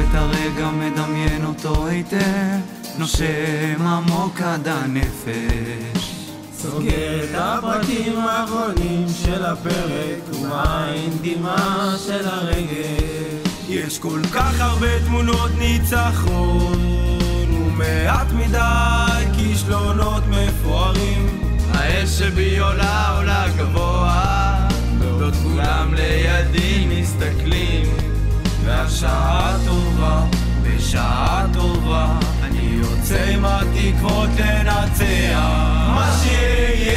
את הרגע מדמיין אותו היטב, נושם עמוק עד הנפש. סוגר את הפרקים האחרונים של הפרק ובעין דמעה של הרגש. יש כל כך הרבה תמונות ניצחון ומעט מדי כישלונות מפוארים. האש שבי עולה גבוה, בעוד כולם לידי מסתכלים. והשעה טובה, בשעה טובה, אני יוצא עם התקוות לנצח. מה שיהיה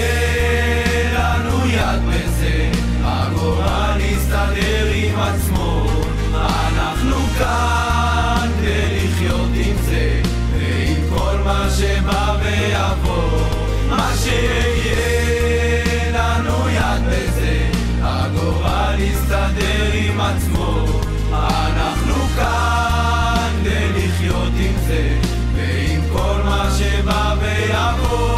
לנו יד בזה, הגורל יסתדר עם עצמו. אנחנו כאן כדי לחיות עם זה, ועם כל מה שבא ויבוא. מה שיהיה לנו יד בזה, הגורל יסתדר עם עצמו. אנחנו כאן כדי לחיות עם זה, ועם כל מה שבא ויבוא.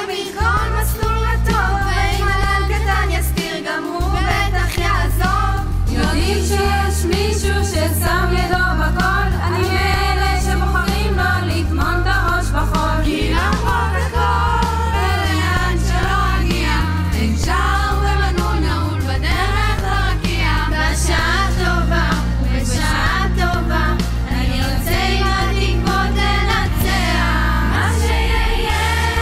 תמיד כל מסלול רטוב, ואם ענן קטן יסתיר גם הוא בטח יעזוב. יודעים שיש מישהו ששם ידו בכל, אני מאלה שבוחרים לו לטמון את הראש בחול. כי למרות הכל ולאן שלא אגיע, אין שער ומנעול נעול בדרך לרקיע. בשעה טובה, בשעה טובה, אני יוצא עם התקוות לנצח. מה שיהיה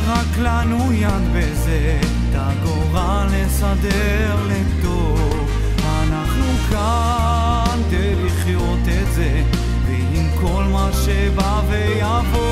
לנו יד בזה, את הגורל נסדר לטוב. אנחנו כאן כדי לחיות את זה, ועם כל מה שבא ויבוא.